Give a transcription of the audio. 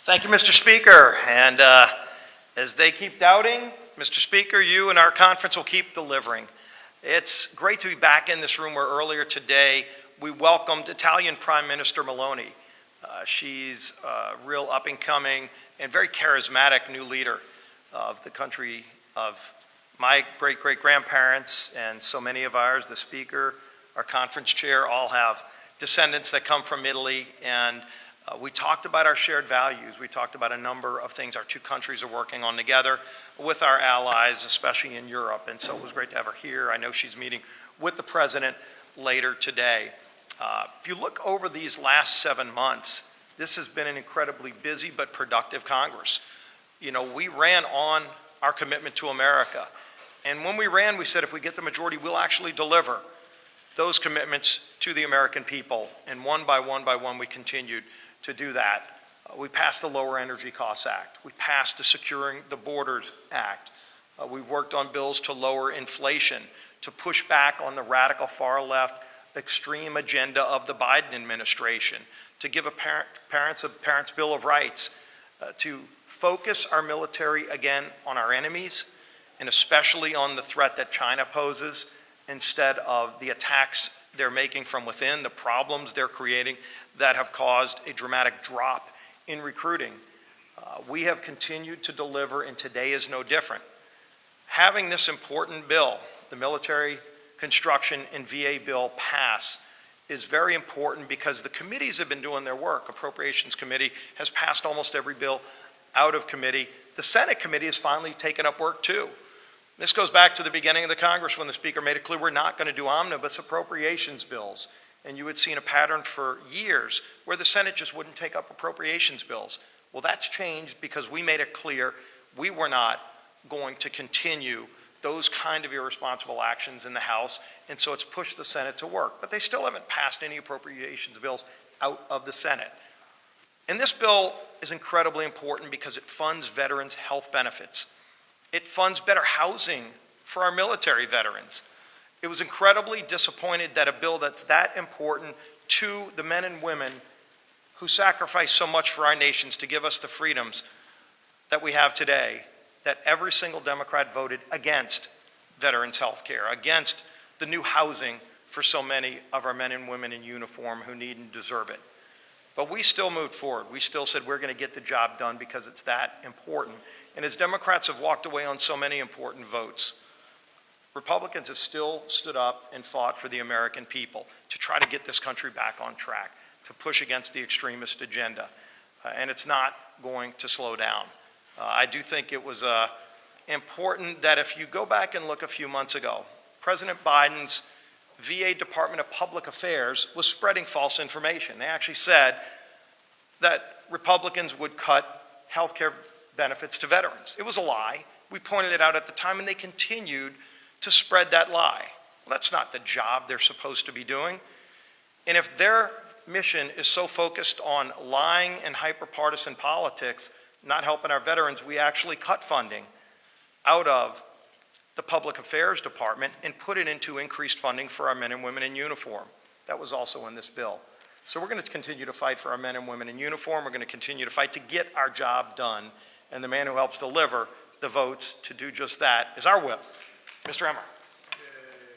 Thank you, Mr. Speaker. And as they keep doubting, Mr. Speaker, you and our conference will keep delivering. It's great to be back in this room where earlier today we welcomed Italian Prime Minister Meloni. She's a real up-and-coming and very charismatic new leader of the country of my great-great-grandparents and so many of ours. The Speaker, our conference chair, all have descendants that come from Italy, and we talked about our shared values. We talked about a number of things our two countries are working on together with our allies, especially in Europe, and so it was great to have her here. I know she's meeting with the President later today. If you look over these last 7 months, this has been an incredibly busy but productive Congress. You know, we ran on our commitment to America, and when we ran, we said if we get the majority, we'll actually deliver those commitments to the American people, and one by one, we continued to do that. We passed the Lower Energy Costs Act. We passed the Securing the Borders Act. We've worked on bills to lower inflation, to push back on the radical far-left extreme agenda of the Biden administration, to give a parent's Bill of Rights, to focus our military again on our enemies, and especially on the threat that China poses, instead of the attacks they're making from within, the problems they're creating that have caused a dramatic drop in recruiting. We have continued to deliver, and today is no different. Having this important bill, the Military Construction and VA bill, pass is very important because the committees have been doing their work. Appropriations Committee has passed almost every bill out of committee. The Senate Committee has finally taken up work too. This goes back to the beginning of the Congress when the Speaker made it clear we're not going to do omnibus appropriations bills. And you had seen a pattern for years where the Senate just wouldn't take up appropriations bills. Well, that's changed because we made it clear we were not going to continue those kind of irresponsible actions in the House, and so it's pushed the Senate to work. But they still haven't passed any appropriations bills out of the Senate. And this bill is incredibly important because it funds veterans' health benefits. It funds better housing for our military veterans. It was incredibly disappointed that a bill that's that important to the men and women who sacrifice so much for our nations to give us the freedoms that we have today, that every single Democrat voted against veterans' health care, against the new housing for so many of our men and women in uniform who need and deserve it. But we still moved forward. We still said we're going to get the job done because it's that important. And as Democrats have walked away on so many important votes, Republicans have still stood up and fought for the American people to try to get this country back on track, to push against the extremist agenda. And it's not going to slow down. I do think it was important that if you go back and look a few months ago, President Biden's VA Department of Public Affairs was spreading false information. They actually said that Republicans would cut health care benefits to veterans. It was a lie. We pointed it out at the time, and they continued to spread that lie. Well, that's not the job they're supposed to be doing. And if their mission is so focused on lying and hyper-partisan politics, not helping our veterans, we actually cut funding out of the Public Affairs Department and put it into increased funding for our men and women in uniform. That was also in this bill. So we're going to continue to fight for our men and women in uniform. We're going to continue to fight to get our job done. And the man who helps deliver the votes to do just that is our whip, Mr. Emmer.